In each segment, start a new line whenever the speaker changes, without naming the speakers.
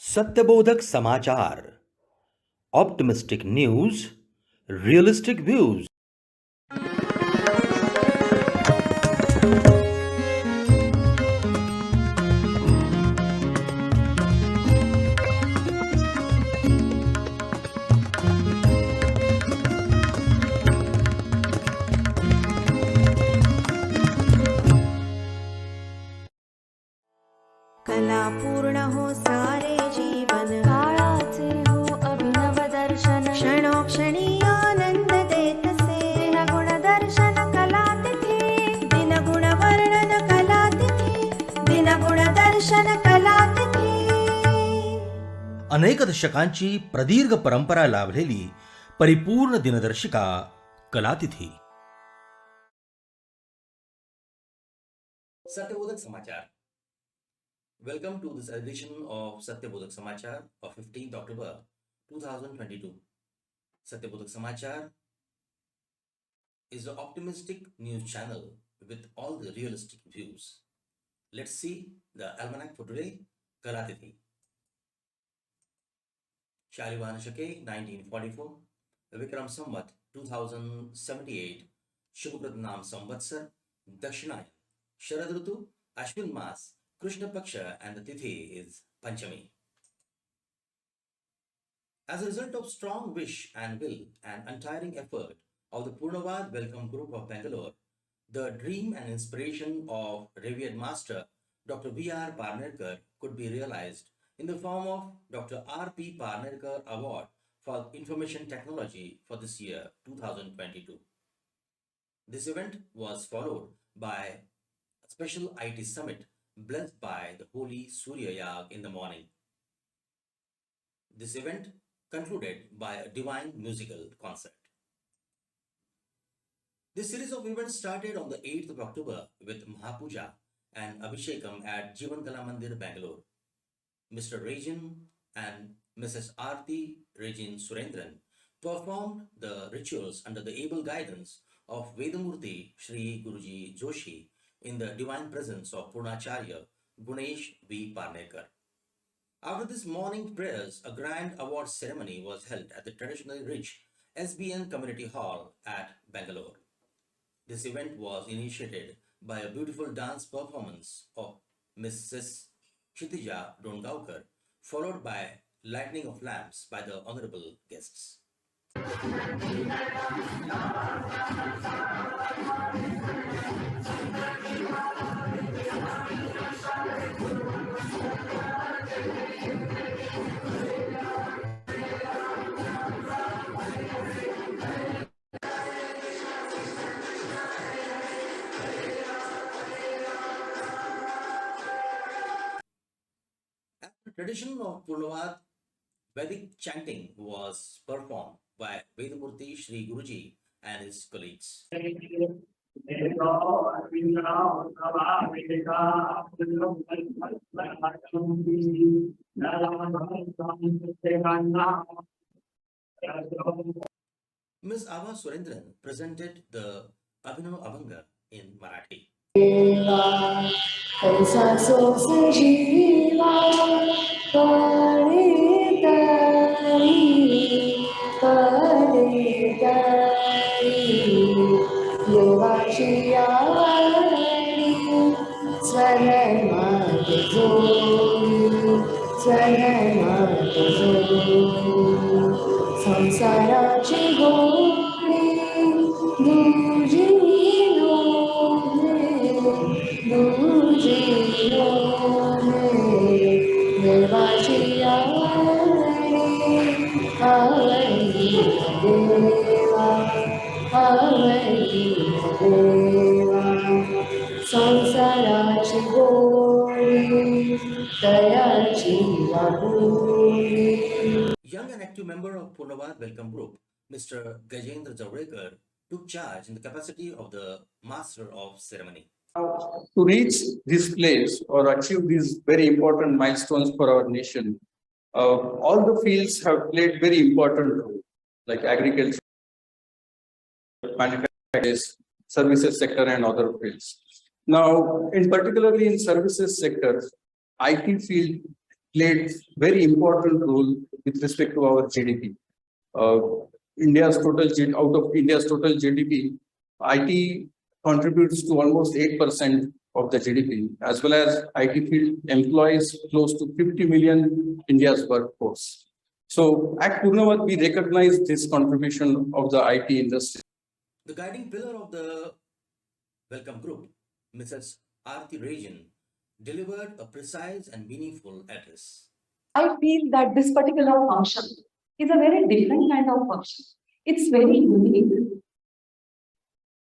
सत्यबोधक समाचार, optimistic news, realistic views.
कला पूर्ण हो सारे जीवन, काळाचे हो अभिनव दर्शन, क्षणोक्षणी आनंद देतसे, दिनगुण दर्शन कला तिथे, दिनगुण वर्णन कला तिथे, दिनगुण दर्शन कला तिथे.
अनेक दशकांची प्रदीर्घ परंपरा लाभलेली परिपूर्ण दिनदर्शिका कलातिथी. सत्यबोधक समाचार. Welcome to this edition of Satyabodhak Samachar of 15th October 2022. Satyabodhak Samachar is an optimistic news channel with all the realistic views. Let's see the almanac for today, Kalatithi. Shalivan Shake 1944, Vikram Samvat 2078, Shubhrat Nam Samvatsar, Dakshinaya, Sharad Rutu, Ashwin Mas, Krishna Paksha, and the Tithi is Panchami. As a result of strong wish and will and untiring effort of the Purnavad Welcome Group of Bangalore, the dream and inspiration of revered master Dr. V.R. Parnerkar could be realized in the form of Dr. R.P. Parnerkar Award for Information Technology for this year 2022. This event was followed by a special IT summit blessed by the holy Surya Yag in the morning. This event concluded by a divine musical concert. This series of events started on the 8th of October with Mahapuja and Abhishekam at Jeevan Kala Mandir, Bangalore. Mr. Rajin and Mrs. Aarti Rajin Surendran performed the rituals under the able guidance of Vedamurti Shri Guruji Joshi in the divine presence of Purnacharya Gunesh V. Parnerkar. After this morning prayers, a grand award ceremony was held at the traditionally rich SBN Community Hall at Bangalore. This event was initiated by a beautiful dance performance of Mrs. Kshitija Dongaukar, followed by lighting of lamps by the honorable guests. The tradition of Purnavad Vedic chanting was performed by Vedamurti Shri Guruji and his colleagues. Ms. Ava Surendran presented the Abhinav Abhanga in Marathi.
ऐसा सोस जीवा पडे देवाची आवडी स्वरमात जोडी संसाराची गोडी देवाची आवडी देवा संसाराची गोडी दयाची वाटोळी.
Young and active member of Purnavad Welcome Group, Mr. Gajendra Javrekar, took charge in the capacity of the master of ceremony.
To reach this place or achieve these very important milestones for our nation, all the fields have played very important role, like agriculture, manufacturing, services sector, and other fields. Now, in particularly in services sector, IT field played very important role with respect to our GDP. Uh, out of India's total GDP, IT contributes to almost 8% of the GDP, as well as IT field employs close to 50 million India's workforce. So at Purnavad, we recognize this contribution of the IT industry.
The guiding pillar of the Welcome Group, Mrs. Aarti Rajan, delivered a precise and meaningful address.
I feel that this particular function is a very different kind of function. It's very unique.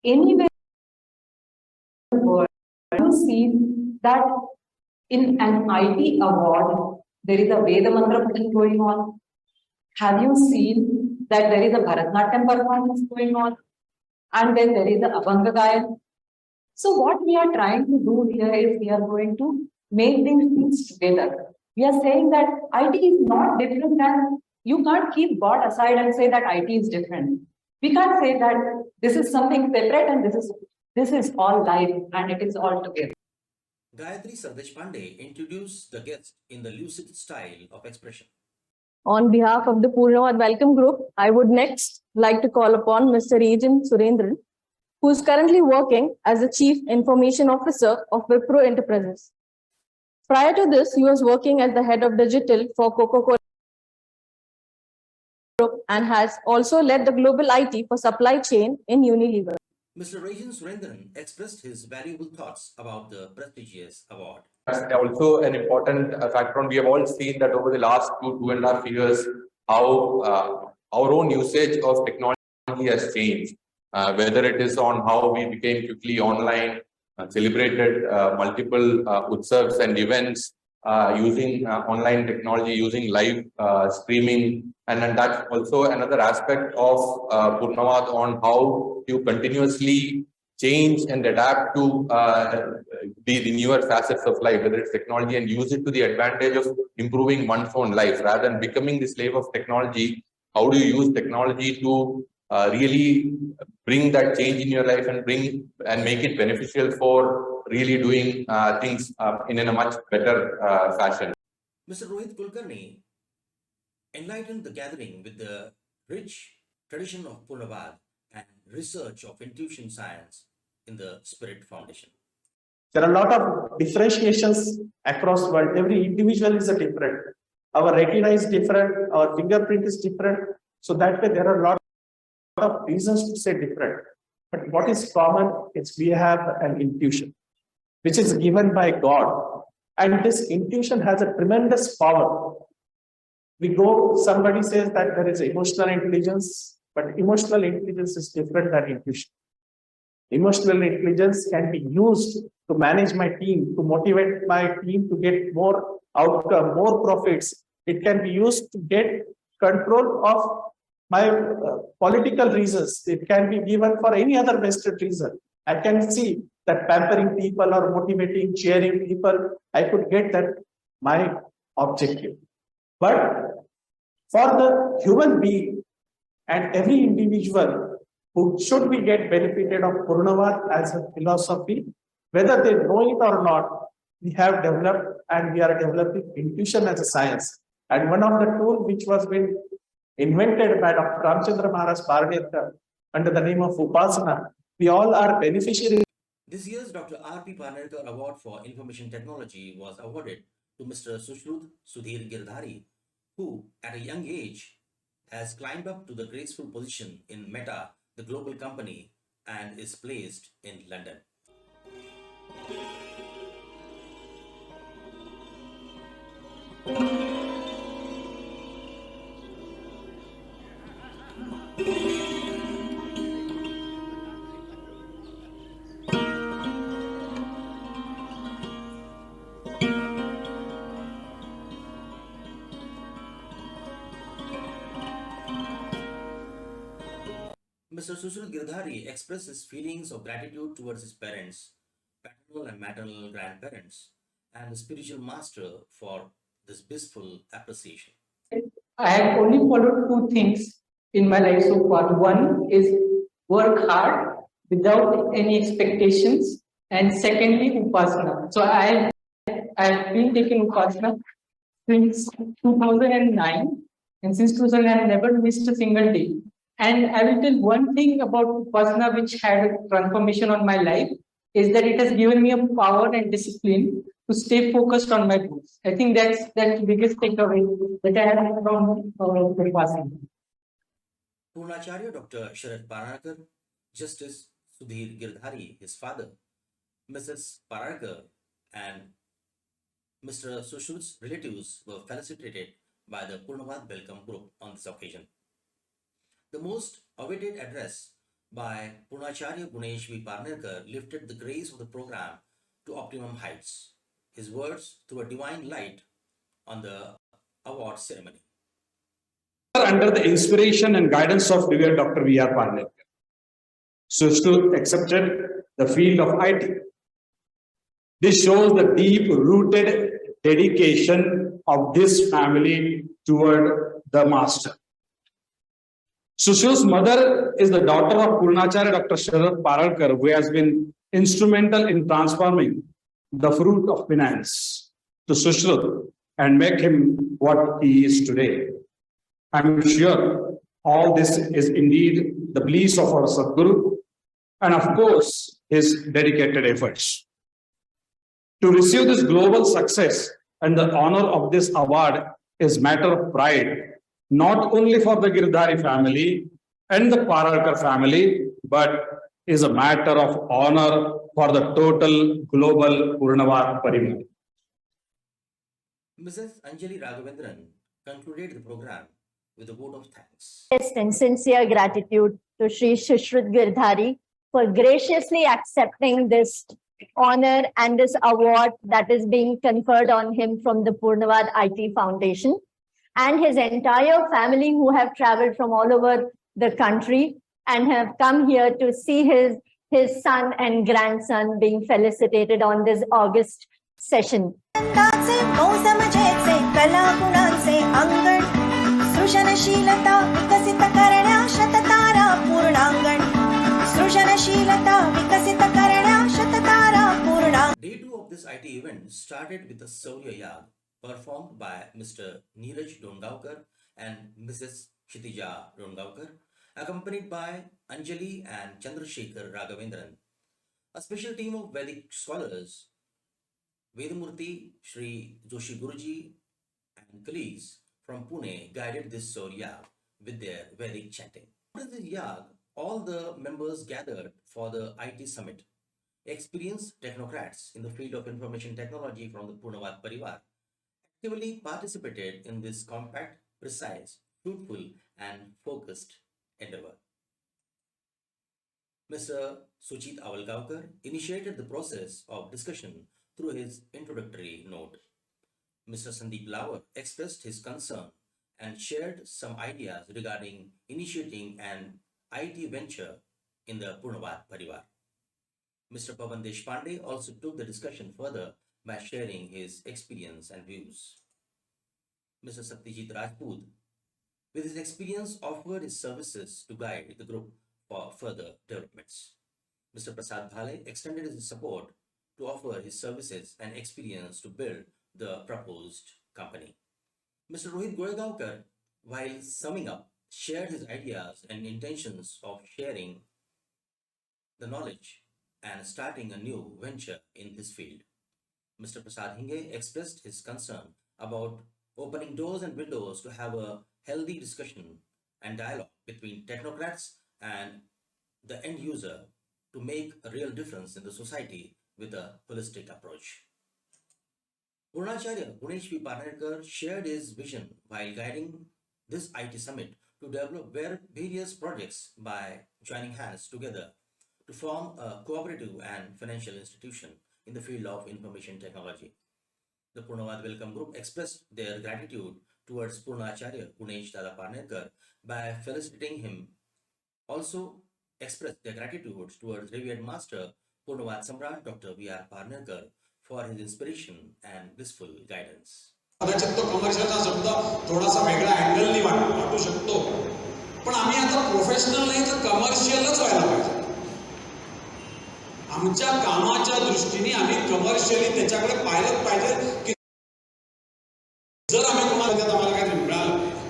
Anywhere in the world, you see that in an IT award, there is a Veda Mantra Patham going on. Have you seen that there is a Bharatanatyam performance going on? And then there is a Abhanga Gayan. So what we are trying to do here is we are going to make these things together. We are saying that IT is not different than, you can't keep God aside and say that IT is different. We can't say that this is something separate and this is all life and it is all together.
Gayatri Sardeshpande introduced the guest in the lucid style of expression.
On behalf of the Purnavad Welcome Group, I would next like to call upon Mr. Rajan Surendran, who is currently working as the Chief Information Officer of Wipro Enterprises. Prior to this, he was working as the head of digital for Coca-Cola Group and has also led the global IT for supply chain in Unilever.
Mr. Rajan Surendran expressed his valuable thoughts about the prestigious award.
That's also an important factor. And we have all seen that over the last 2.5 years, how our own usage of technology has changed. Whether it is on how we became quickly online, celebrated multiple utsavs and events using online technology, using live streaming. And then that's also another aspect of Purnavad on how you continuously change and adapt to the newer facets of life, whether it's technology, and use it to the advantage of improving one's own life rather than becoming the slave of technology. How do you use technology to really bring that change in your life and make it beneficial for really doing things in a much better fashion?
Mr. Rohit Kulkarni enlightened the gathering with the rich tradition of Purnavad and research of intuition science in the Spirit Foundation.
There are a lot of differentiations across the world. Every individual is different. Our retina is different, our fingerprint is different. So that way there are a lot of reasons to say different. But what is common is we have an intuition, which is given by God. And this intuition has a tremendous power. Somebody says that there is emotional intelligence, but emotional intelligence is different than intuition. Emotional intelligence can be used to manage my team, to motivate my team to get more outcome, more profits. It can be used to get control of my political reasons. It can be given for any other vested reason. I can see that pampering people or motivating, cheering people, I could get that my objective. But for the human being and every individual who should we get benefited of Purnavad as a philosophy, whether they know it or not, we have developed and we are developing intuition as a science. And one of the tools which was been invented by Dr. Ramchandra Maharaj Parnekar under the name of Upasana, we all are beneficiaries.
This year's Dr. R.P. Parnerkar Award for Information Technology was awarded to Mr. Sushrut Sudhir Girdhari, who at a young age has climbed up to the graceful position in Meta, the global company, and is placed in London. Mr. Sushrut Girdhari expressed his feelings of gratitude towards his parents, paternal and maternal grandparents, and the spiritual master for this blissful appreciation.
I have only followed two things in my life so far. One is work hard without any expectations, and secondly, Upasana. So I have been taking Upasana
since 2009, and since 2000 I have never missed a single day. And I will tell one thing about Upasana which had a transformation on my life is that it has given me a power and discipline to stay focused on my goals. I think that's the biggest takeaway that I have from Upasana.
Purnacharya Dr. Sharad Pararkar, Justice Sudhir Girdhari, his father, Mrs. Pararkar, and Mr. Sushrut's relatives were felicitated by the Purnavad Welcome Group on this occasion. The most awaited address by Purnacharya Gunesh V. Parnerkar lifted the grace of the program to optimum heights. His words threw a divine light on the award ceremony.
Under the inspiration and guidance of revered Dr. V.R. Parnerkar, Sushruth accepted the field of IT. This shows the deep-rooted dedication of this family toward the master. Sushruth's mother is the daughter of Purnacharya Dr. Sharad Pararkar, who has been instrumental in transforming the fruit of finance to Sushruth and make him what he is today. I am sure all this is indeed the bliss of our Sadguru and of course his dedicated efforts. To receive this global success and the honor of this award is matter of pride, not only for the Girdhari family and the Pararkar family, but is a matter of honor for the total global Purnavad Parivar.
Mrs. Anjali Raghavendran concluded the program with a vote of thanks.
And sincere gratitude to Sri Sushruth Girdhari for graciously accepting this honor and this award that is being conferred on him from the Purnavad IT Foundation, and his entire family who have traveled from all over the country and have come here to see his son and grandson being felicitated on this August session.
सृजनशीलता विकसित करण्या शततारा पूर्णांगण सृजनशीलता विकसित करण्या शततारा पूर्णांगण.
Day 2 of this IT event started with a Saurya Yag performed by Mr. Neeraj Dongaonkar and Mrs. Kshitija Dongaonkar, accompanied by Anjali and Chandrasekhar Raghavendran. A special team of Vedic scholars, Vedamurti, Sri Joshi Guruji and colleagues from Pune guided this Saurya Yag with their Vedic chanting. After the Yag, all the members gathered for the IT summit. Experienced technocrats in the field of information technology from the Purnavad Parivar actively participated in this compact, precise, fruitful and focused endeavor. Mr. Suchit Avalgaonkar initiated the process of discussion through his introductory note. Mr. Sandeep Lawar expressed his concern and shared some ideas regarding initiating an IT venture in the Purnavad Parivar. Mr. Pavan Deshpande also took the discussion further by sharing his experience and views. Mr. Satyajit Rajput, with his experience, offered his services to guide the group for further developments. Mr. Prasad Bhale extended his support to offer his services and experience to build the proposed company. Mr. Rohit Goregaonkar, while summing up, shared his ideas and intentions of sharing the knowledge and starting a new venture in this field. Mr. Prasad Hinge expressed his concern about opening doors and windows to have a healthy discussion and dialogue between technocrats and the end user to make a real difference in the society with a holistic approach. Purnacharya Gunesh V. Parnerkar shared his vision while guiding this IT summit to develop various projects by joining hands together to form a cooperative and financial institution in the field of information technology. The Purnavad Welcome Group expressed their gratitude towards Purnacharya Gunesh Dada Parnerkar by felicitating him. Also expressed their gratitude towards revered master Purnavad Samrat Dr. V.R. Parnerkar for his inspiration and blissful guidance.
कदाचित तो कमर्शियलचा शब्द थोडासा वेगळा अँगलनी वाटू शकतो, पण आम्ही आता प्रोफेशनल नाही तर कमर्शियलच व्हायला पाहिजे. आमच्या कामाच्या दृष्टीने आम्ही कमर्शियली त्याच्याकडे पाहिलंच पाहिजे की जर आम्हाला काहीतरी मिळालं पाहिजे.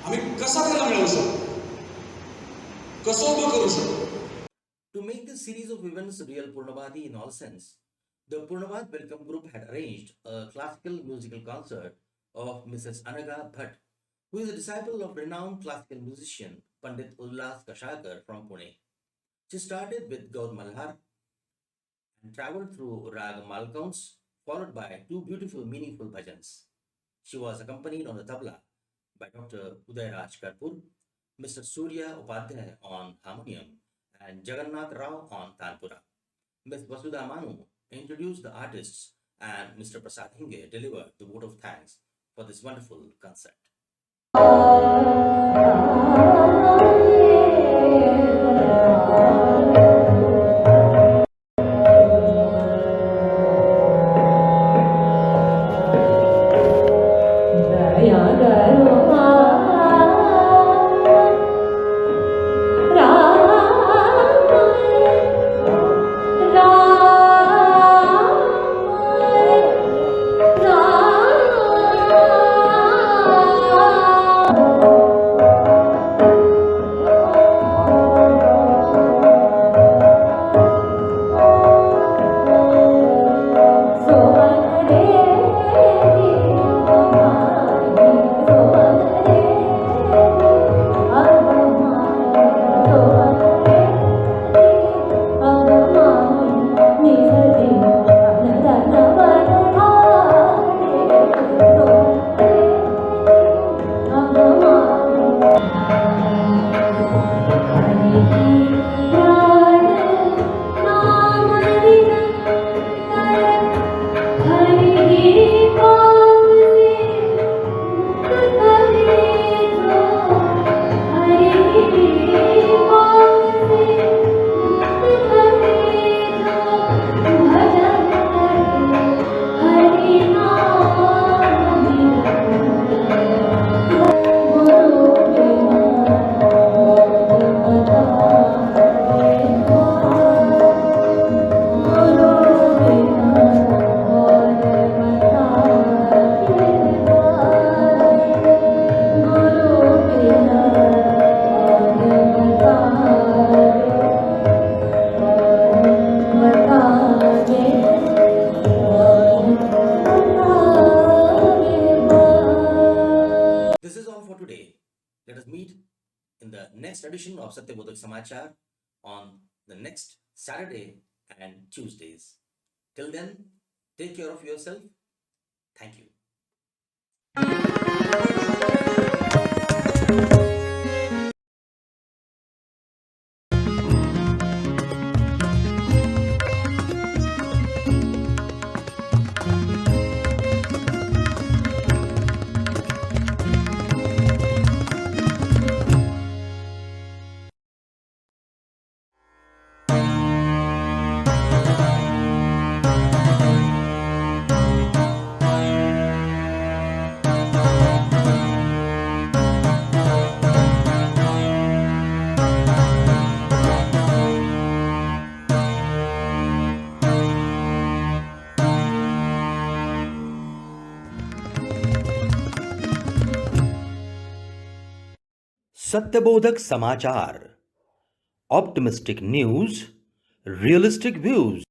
आम्ही कसा त्याला मिळवू शकतो, कसं उभं करू शकतो.
To make this series of events real Purnavadi in all sense, the Purnavad Welcome Group had arranged a classical musical concert of Mrs. Anaga Bhatt, who is a disciple of renowned classical musician Pandit Ullas Kashakar from Pune. She started with Gaud Malhar and traveled through Rag Malkaunts, followed by two beautiful, meaningful bhajans. She was accompanied on the tabla by Dr. Udayaraj Karpur, Mr. Surya Upadhyay on harmonium, and Jagannath Rao on tanpura. Ms. Vasudha Manu introduced the artists, and Mr. Prasad Hinge delivered the vote of thanks for this wonderful concert. This is all for today. Let us meet in the next edition of Satyabodak Samachar on the next Saturday and Tuesdays. Till then, take care of yourself. Thank you. Satyabodhak Samachar. Optimistic news, realistic views.